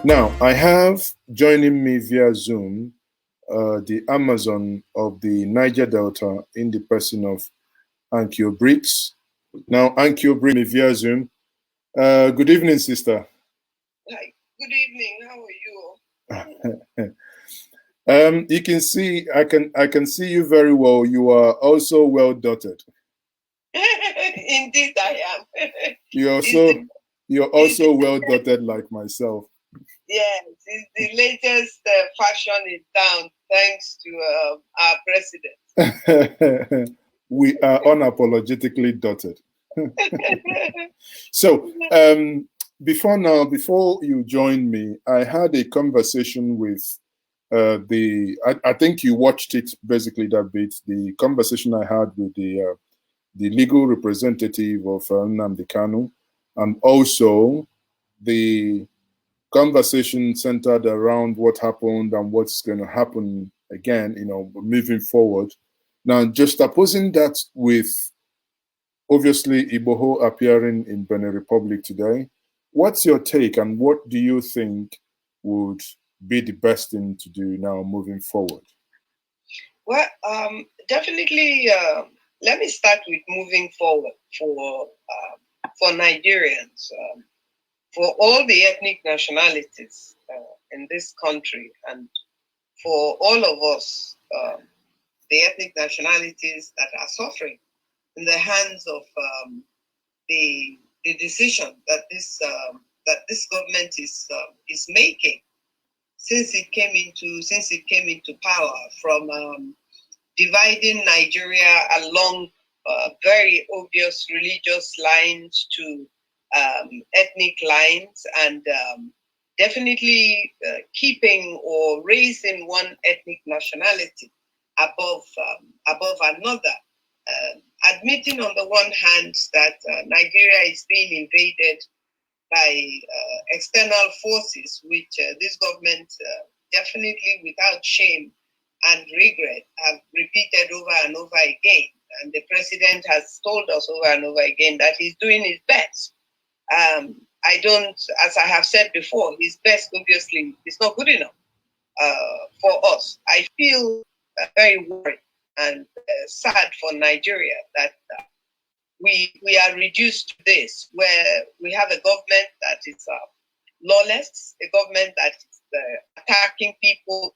Now, I have joining me via Zoom the Amazon of the Niger Delta in the person of Annkio Briggs. Now, Annkio Briggs me via Zoom. Good evening, sister. Hi. Good evening. How are you? You can see, I can see you very well. You are also well dotted. Indeed, I am. You're also well dotted like myself. Yes, it's the latest fashion in town, thanks to our president. We are unapologetically dotted. So, before you joined me, I had a conversation with I think you watched it basically that bit. The conversation I had with the legal representative of Nnamdi Kanu, and also the conversation centered around what happened and what's going to happen again, moving forward. Now, just opposing that with obviously Igboho appearing in Benin Republic today, what's your take and what do you think would be the best thing to do now moving forward? Well, definitely, let me start with moving forward for Nigerians, for all the ethnic nationalities in this country, and for all of us, the ethnic nationalities that are suffering in the hands of the decision that this government is making since it came into power, from dividing Nigeria along very obvious religious lines to ethnic lines, and definitely keeping or raising one ethnic nationality above another. Admitting on the one hand that Nigeria is being invaded by external forces, which this government definitely without shame and regret have repeated over and over again. And the president has told us over and over again that he's doing his best. As I have said before, his best obviously is not good enough for us. I feel very worried and sad for Nigeria that we are reduced to this, where we have a government that is lawless, a government that is attacking people,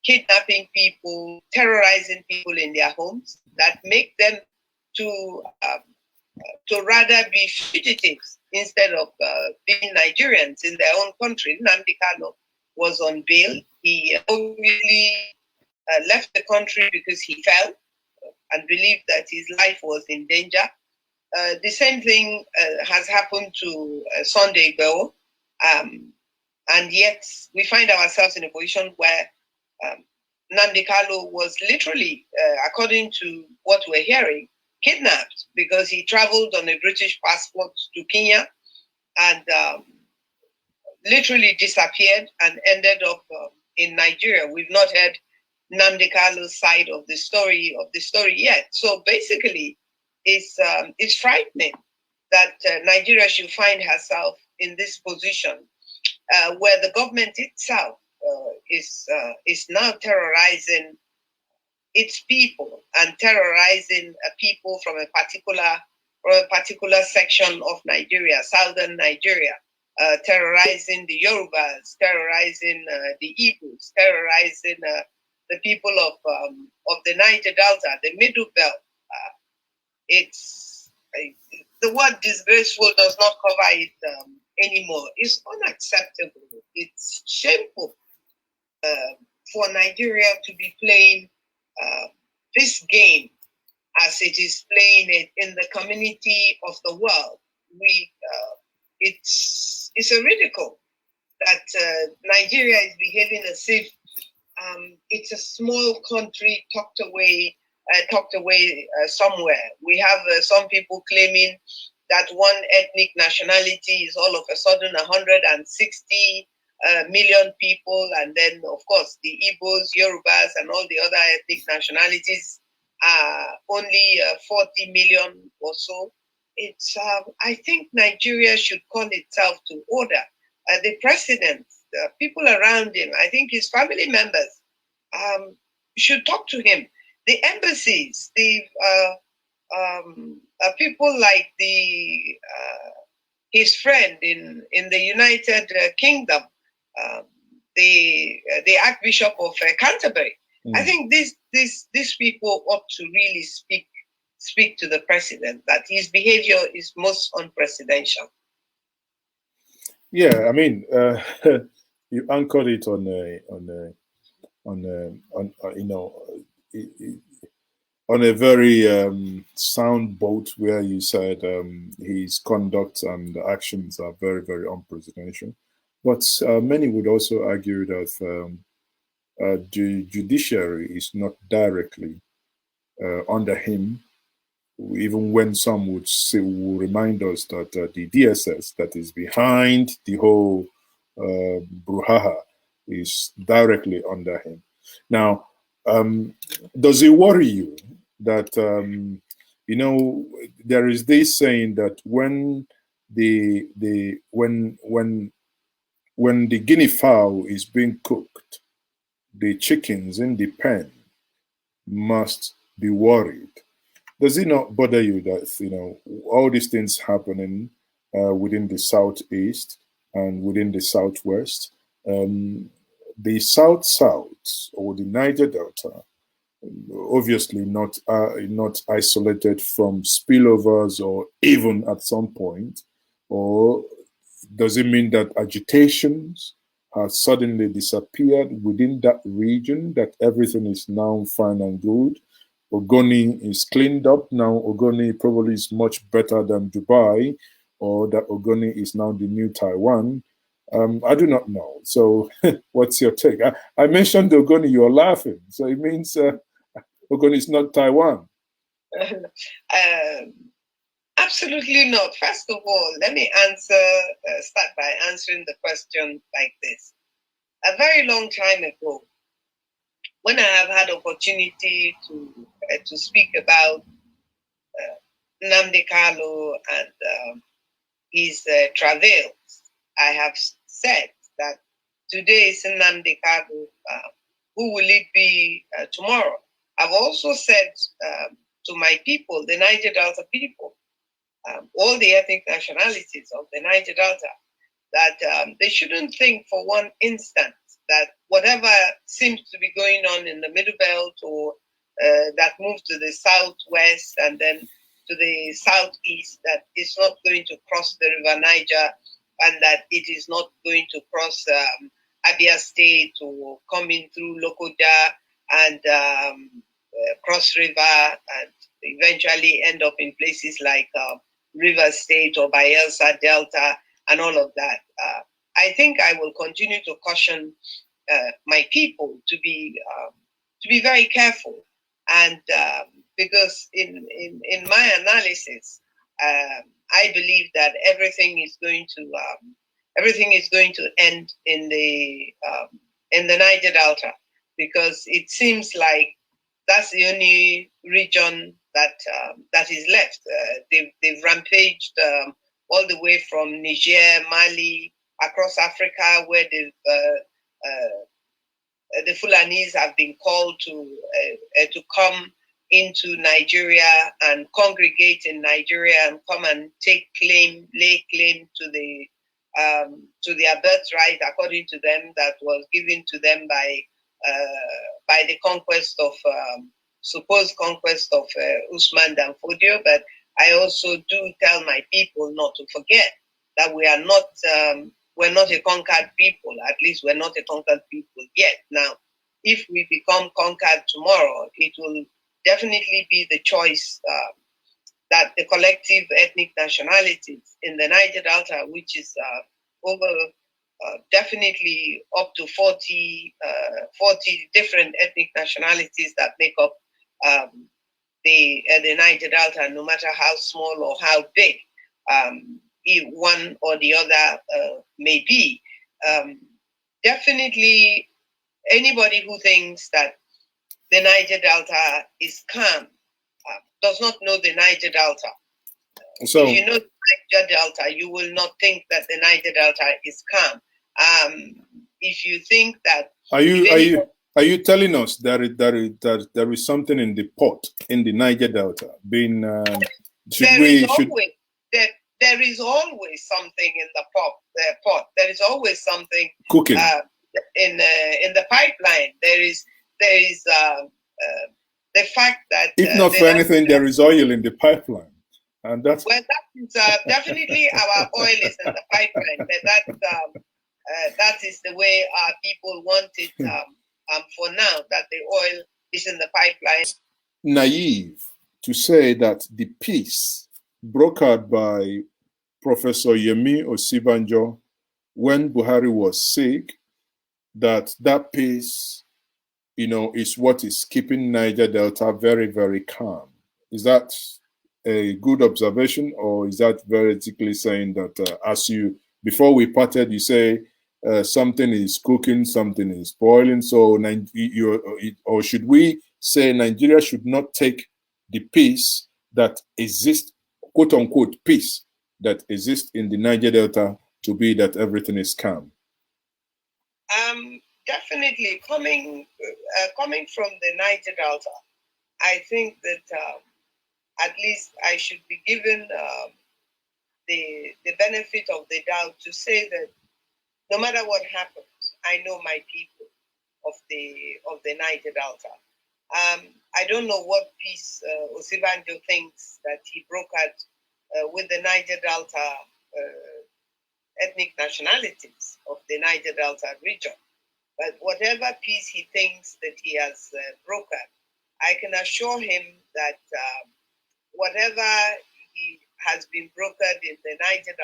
kidnapping people, terrorizing people in their homes, that make them to rather be fugitives instead of being Nigerians in their own country. Nnamdi Kanu was on bail. He obviously left the country because he fell and believed that his life was in danger. The same thing has happened to Sunday Igboho, and yet we find ourselves in a position where Nnamdi Kanu was literally, according to what we're hearing, kidnapped because he traveled on a British passport to Kenya and literally disappeared and ended up in Nigeria. We've not heard Nnamdi Kanu's side of the story yet. So basically, it's frightening that Nigeria should find herself in this position where the government itself is now terrorizing its people and terrorizing people from a particular section of Nigeria, southern Nigeria, terrorizing the Yorubas, terrorizing the Igbos, terrorizing the people of the Niger Delta, the Middle Belt. It's the word disgraceful does not cover it anymore. It's unacceptable. It's shameful for Nigeria to be playing this game as it is playing it in the community of the world. It's a ridicule that Nigeria is behaving as if it's a small country tucked away somewhere. We have some people claiming that one ethnic nationality is all of a sudden 160 million people, and then of course the Igbos, Yorubas, and all the other ethnic nationalities are only 40 million or so. It's I think Nigeria should call itself to order. The president people around him, I think his family members, should talk to him. The embassies, the people like his friend in the United Kingdom, the Archbishop of Canterbury. I think these people ought to really speak to the president that his behavior is most unpresidential. Yeah, I mean, you anchored it on on a very sound boat where you said his conduct and actions are very, very unpresidential. But many would also argue that the judiciary is not directly under him, even when some would say, will remind us that the DSS that is behind the whole brouhaha is directly under him. Now, does it worry you that there is this saying that when when the guinea fowl is being cooked, the chickens in the pen must be worried? Does it not bother you that all these things happening within the southeast and within the southwest, the south or the Niger Delta, obviously not isolated from spillovers or even at some point, or does it mean that agitations have suddenly disappeared within that region, that everything is now fine and good? Ogoni is cleaned up now. Ogoni probably is much better than Dubai, or that Ogoni is now the new Taiwan. I do not know. So what's your take? I mentioned Ogoni, you're laughing. So it means Ogoni is not Taiwan. Absolutely not. First of all, let me start by answering the question like this. A very long time ago, when I have had opportunity to speak about Nnamdi Kanu and his travails, I have said that today is Nnamdi Kanu. Who will it be tomorrow? I've also said to my people, the Niger Delta people, all the ethnic nationalities of the Niger Delta, that they shouldn't think for one instant that whatever seems to be going on in the Middle Belt or that moves to the southwest and then to the southeast, that it's not going to cross the River Niger and that it is not going to cross Abia State or come in through Lokoja and cross river and eventually end up in places like River State or Bayelsa Delta and all of that. I think I will continue to caution my people to be very careful, and because in my analysis, I believe that everything is going to end in the Niger Delta, because it seems like that's the only region that is left. They've rampaged all the way from Niger, Mali, across Africa, where the Fulanis have been called to come into Nigeria and congregate in Nigeria and come and lay claim to their birthright, according to them, that was given to them by the supposed conquest of Usman Dan Fodio. But I also do tell my people not to forget that we're not a conquered people. At least we're not a conquered people yet. Now, if we become conquered tomorrow, it will definitely be the choice that the collective ethnic nationalities in the Niger Delta, which is definitely up to 40 different ethnic nationalities that make up the Niger Delta, no matter how small or how big one or the other may be. Definitely, anybody who thinks that the Niger Delta is calm does not know the Niger Delta. So, if you know the Niger Delta, you will not think that the Niger Delta is calm. if you think that. Are you telling us that there is something in the pot in the Niger Delta being? There is always something in the pot. There is always something cooking in the pipeline. There is the fact that if not for anything, there is oil in the pipeline, and that's well, that is definitely our oil is in the pipeline. That is the way our people want it for now. That the oil is in the pipeline. Naive to say that the peace brokered by Professor Yemi Osibanjo when Buhari was sick, that peace, is what is keeping Niger Delta very, very calm. Is that a good observation, or is that basically saying that before we parted, you say something is cooking, something is boiling, so or should we say Nigeria should not take the peace that exists, quote unquote, peace that exists in the Niger Delta to be that everything is calm? Definitely coming from the Niger Delta, I think that at least I should be given the benefit of the doubt to say that no matter what happens, I know my people of the Niger Delta. I don't know what peace Osibanjo thinks that he brokered with the Niger Delta ethnic nationalities of the Niger Delta region. But whatever peace he thinks that he has brokered, I can assure him that whatever he has been brokered in the Niger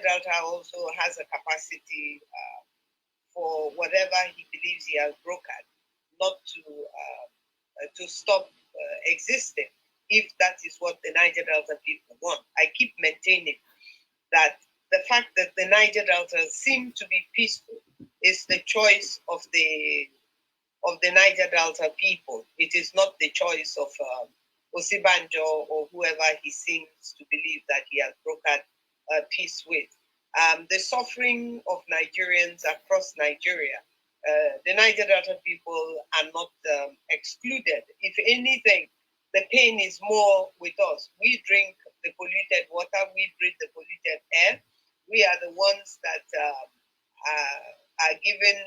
Delta also has a capacity for whatever he believes he has brokered, not to stop existing, if that is what the Niger Delta people want. I keep maintaining that the fact that the Niger Delta seem to be peaceful is the choice of the Niger Delta people. It is not the choice of Osibanjo or whoever he seems to believe that he has brokered peace with. The suffering of Nigerians across Nigeria, the Niger Delta people are not excluded. If anything, the pain is more with us. We drink the polluted water, we breathe the polluted air. We are the ones that are given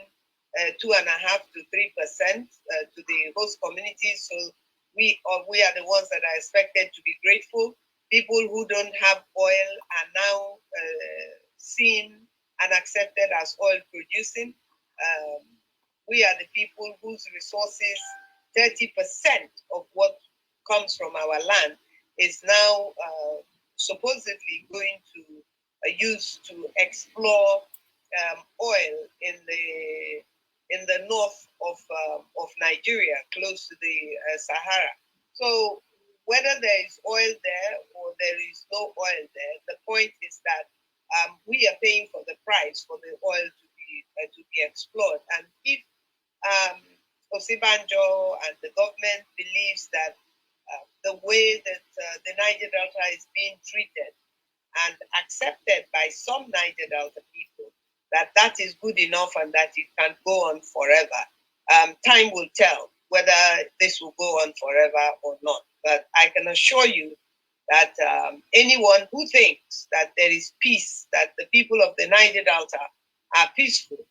2.5% to 3% to the host communities. So we are the ones that are expected to be grateful. People who don't have oil are now seen and accepted as oil producing. We are the people whose resources, 30% of what comes from our land is now supposedly going to use to explore oil in the north of Nigeria, close to the Sahara. So whether there is oil there or there is no oil there, the point is that we are paying for the price for the oil to be explored. And if Osibanjo and the government believes that the way that the Niger Delta is being treated and accepted by some Niger Delta people, that is good enough and that it can go on forever. Time will tell whether this will go on forever or not. But I can assure you that anyone who thinks that there is peace, that the people of the Niger Delta are peaceful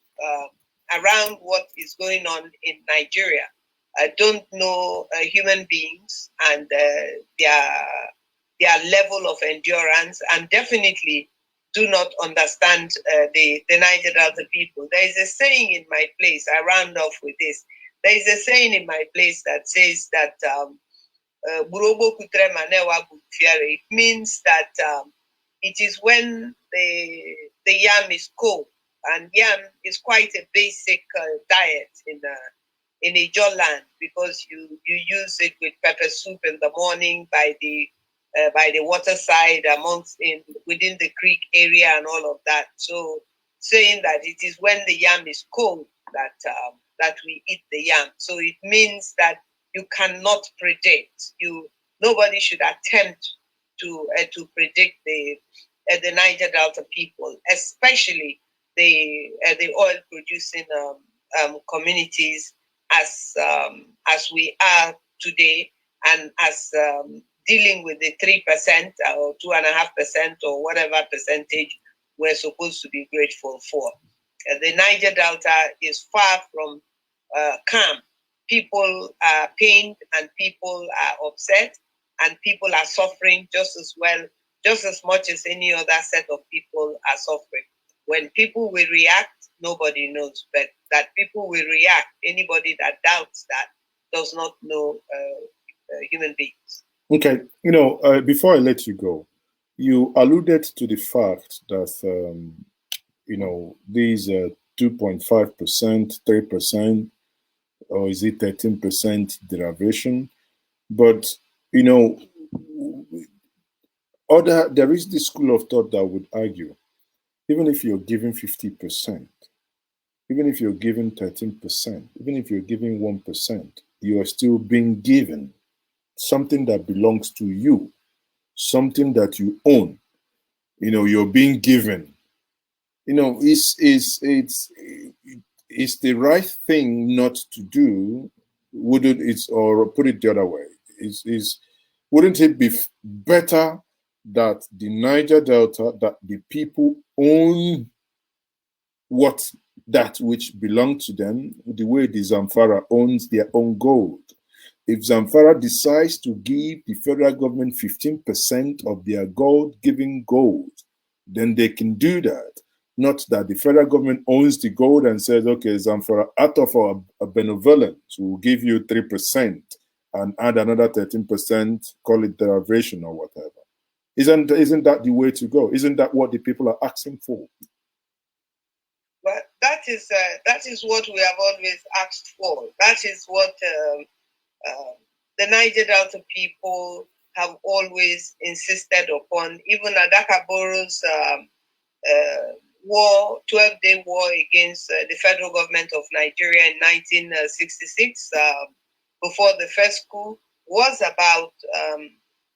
around what is going on in Nigeria, don't know human beings and their level of endurance, and definitely do not understand the Niger Delta people. There is a saying in my place, I round off with this. There is a saying in my place that says that it means that it is when the yam is cold, and yam is quite a basic diet in Ijaw land, because you use it with pepper soup in the morning by the waterside within the creek area and all of that. So saying that it is when the yam is cold that we eat the yam. So it means that you cannot predict. Nobody should attempt to predict the Niger Delta people, especially the oil producing communities as we are today, and as dealing with the 3% or 2.5% or whatever percentage we're supposed to be grateful for. The Niger Delta is far from calm. People are pained and people are upset and people are suffering just as much as any other set of people are suffering. When people will react, nobody knows, but that people will react, anybody that doubts that does not know human beings. Okay, before I let you go, you alluded to the fact that, these 2.5%, 3%, or is it 13% derivation? But, there is this school of thought that would argue, even if you're giving 50%, even if you're giving 13%, even if you're giving 1%, you are still being given something that belongs to you, something that you own. You're being given. It's the right thing not to do. Wouldn't it, or put it the other way, wouldn't it be better that the Niger Delta, that the people own that which belongs to them, the way the Zamfara owns their own gold? If Zamfara decides to give the federal government 15% of their gold-giving gold, then they can do that. Not that the federal government owns the gold and says, okay, Zamfara, out of our benevolence, we'll give you 3% and add another 13%, call it derivation or whatever. Isn't that the way to go? Isn't that what the people are asking for? Well, that is what we have always asked for. That is what the Niger Delta people have always insisted upon. Even Adaka Boro's 12-day war against the federal government of Nigeria in 1966, before the first coup, was about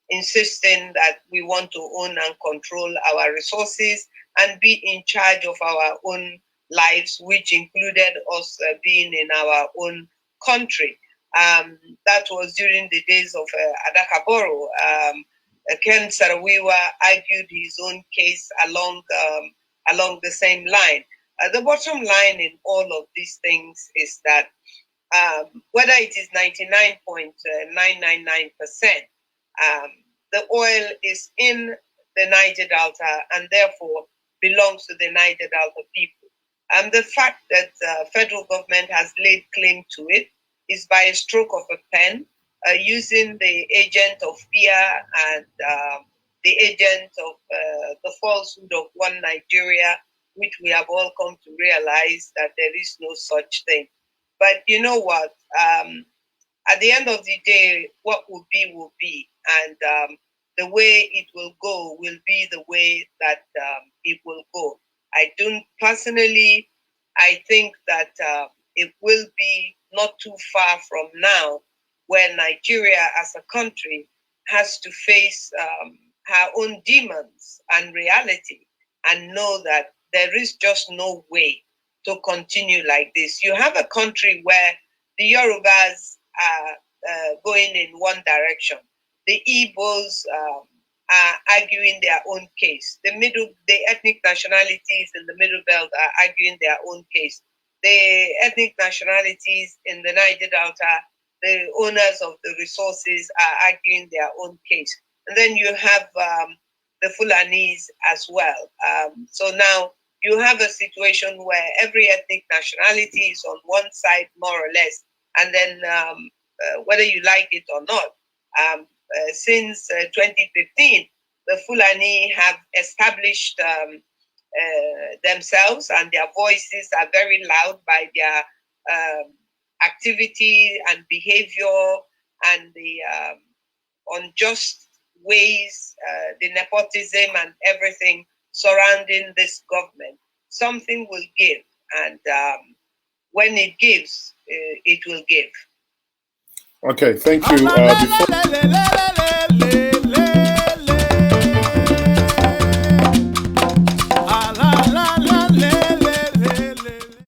insisting that we want to own and control our resources and be in charge of our own lives, which included us being in our own country. That was during the days of Adaka Boro. Ken Sarawiwa argued his own case along the same line. The bottom line in all of these things is that whether it is 99.999%, the oil is in the Niger Delta and therefore belongs to the Niger Delta people. And the fact that the federal government has laid claim to it is by a stroke of a pen, using the agent of fear and the agent of the falsehood of one Nigeria, which we have all come to realize that there is no such thing. But you know what? At the end of the day, what will be. And the way it will go will be the way that it will go. I think that it will be not too far from now where Nigeria as a country has to face her own demons and reality and know that there is just no way to continue like this. You have a country where the Yorubas are going in one direction. The Igbos are arguing their own case. The ethnic nationalities in the Middle Belt are arguing their own case. The ethnic nationalities in the Niger Delta, the owners of the resources, are arguing their own case. And then you have the Fulanis as well. So now you have a situation where every ethnic nationality is on one side, more or less. And then whether you like it or not, since 2015, the Fulani have established themselves, and their voices are very loud by their activity and behavior and the unjust ways, the nepotism and everything surrounding this government. Something will give, and when it gives, it will give. Okay, thank you.